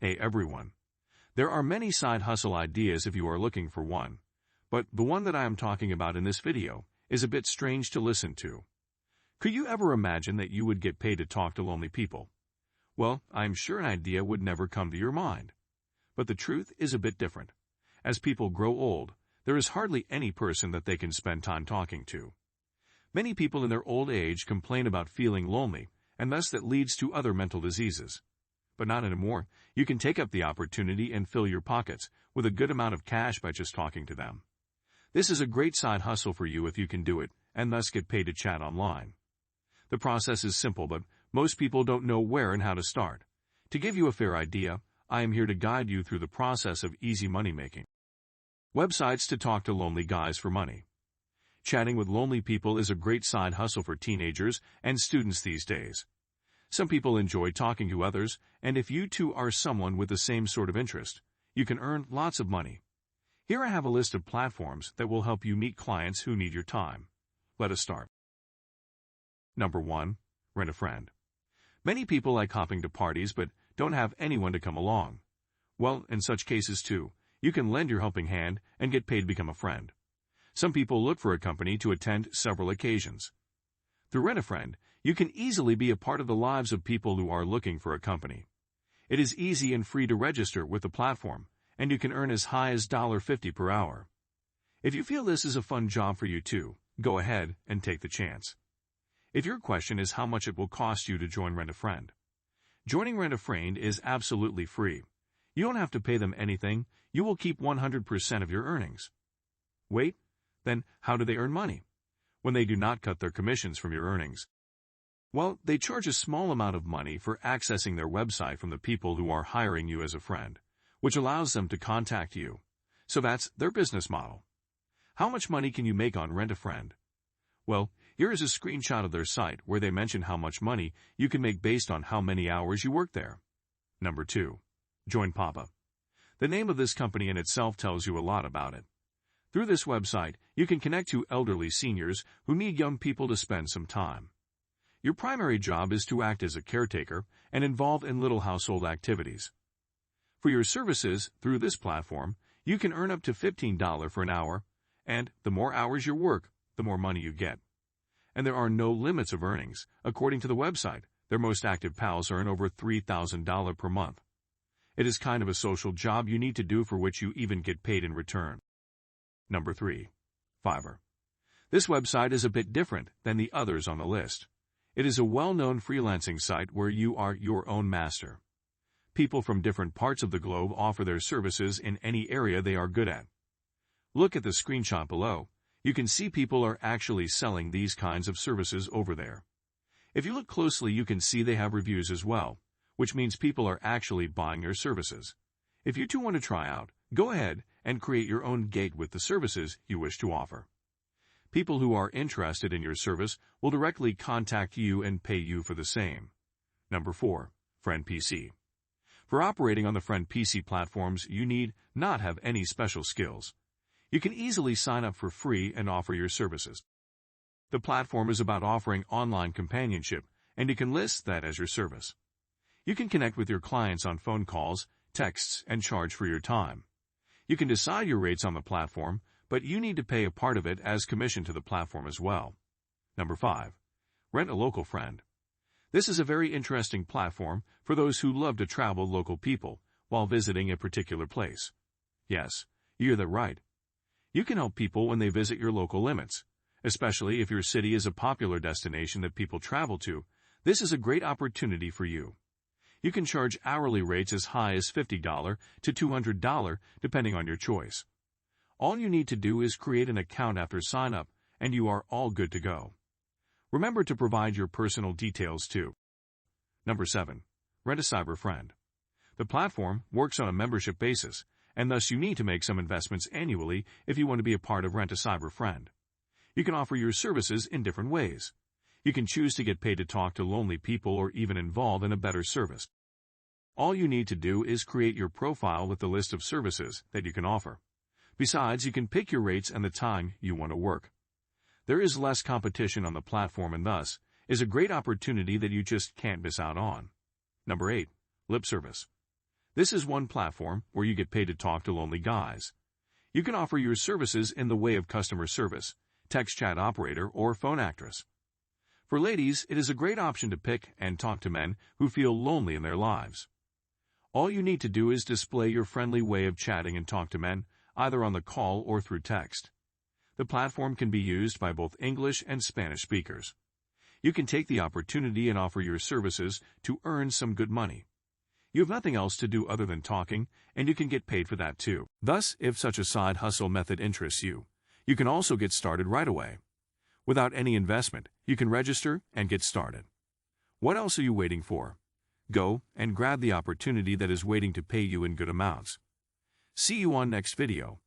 Hey everyone. There are many side hustle ideas if you are looking for one, but the one that I am talking about in this video is a bit strange to listen to. Could you ever imagine that you would get paid to talk to lonely people? Well, I'm sure an idea would never come to your mind. But the truth is a bit different. As people grow old, there is hardly any person that they can spend time talking to. Many people in their old age complain about feeling lonely, and thus that leads to other mental diseases. But not anymore. You can take up the opportunity and fill your pockets with a good amount of cash by just talking to them. This is a great side hustle for you if you can do it, and thus get paid to chat online. The process is simple, but most people don't know where and how to start. To give you a fair idea, I am here to guide you through the process of easy money making. Websites to talk to lonely guys for money. Chatting with lonely people is a great side hustle for teenagers and students these days. Some people enjoy talking to others, and if you too are someone with the same sort of interest, you can earn lots of money. Here I have a list of platforms that will help you meet clients who need your time. Let us start. Number 1. Rent a friend. Many people like hopping to parties but don't have anyone to come along. Well, in such cases too, you can lend your helping hand and get paid to become a friend. Some people look for a company to attend several occasions. Through Rent a Friend, you can easily be a part of the lives of people who are looking for a company. It is easy and free to register with the platform, and you can earn as high as $50 per hour. If you feel this is a fun job for you too, go ahead and take the chance. If your question is how much it will cost you to join Rent a Friend, joining Rent a Friend is absolutely free. You don't have to pay them anything. You will keep 100% of your earnings. Wait, then how do they earn money when they do not cut their commissions from your earnings? Well, they charge a small amount of money for accessing their website from the people who are hiring you as a friend, which allows them to contact you. So that's their business model. How much money can you make on Rent a Friend? Well, here is a screenshot of their site where they mention how much money you can make based on how many hours you work there. Number 2. Join Papa. The name of this company in itself tells you a lot about it. Through this website, you can connect to elderly seniors who need young people to spend some time. Your primary job is to act as a caretaker and involved in little household activities. For your services through this platform, you can earn up to $15 for an hour, and the more hours you work, the more money you get. And there are no limits of earnings. According to the website, their most active pals earn over $3,000 per month. It is kind of a social job you need to do for which you even get paid in return. Number 3. Fiverr. This website is a bit different than the others on the list. It is a well-known freelancing site where you are your own master. People from different parts of the globe offer their services in any area they are good at. Look at the screenshot below. You can see people are actually selling these kinds of services over there. If you look closely, you can see they have reviews as well, which means people are actually buying your services. If you too want to try out, go ahead and create your own gig with the services you wish to offer. People who are interested in your service will directly contact you and pay you for the same. Number 4. Friend PC. For operating on the Friend PC platforms, you need not have any special skills. You can easily sign up for free and offer your services. The platform is about offering online companionship, and you can list that as your service. You can connect with your clients on phone calls, texts, and charge for your time. You can decide your rates on the platform, but you need to pay a part of it as commission to the platform as well. Number 5. Rent a local friend. This is a very interesting platform for those who love to travel local people while visiting a particular place. Yes, you hear that right. You can help people when they visit your local limits, especially if your city is a popular destination that people travel to. This is a great opportunity for you. You can charge hourly rates as high as $50 to $200 depending on your choice. All you need to do is create an account after sign up, and you are all good to go. Remember to provide your personal details too. Number 7. Rent a Cyber Friend. The platform works on a membership basis, and thus you need to make some investments annually if you want to be a part of Rent a Cyber Friend. You can offer your services in different ways. You can choose to get paid to talk to lonely people or even involved in a better service. All you need to do is create your profile with the list of services that you can offer. Besides, you can pick your rates and the time you want to work. There is less competition on the platform and thus is a great opportunity that you just can't miss out on. Number 8. Lip Service. This is one platform where you get paid to talk to lonely guys. You can offer your services in the way of customer service, text chat operator, or phone actress. For ladies, it is a great option to pick and talk to men who feel lonely in their lives. All you need to do is display your friendly way of chatting and talk to men, either on the call or through text. The platform can be used by both English and Spanish speakers. You can take the opportunity and offer your services to earn some good money. You have nothing else to do other than talking, and you can get paid for that too. Thus, if such a side hustle method interests you, you can also get started right away. Without any investment, you can register and get started. What else are you waiting for? Go and grab the opportunity that is waiting to pay you in good amounts. See you on next video.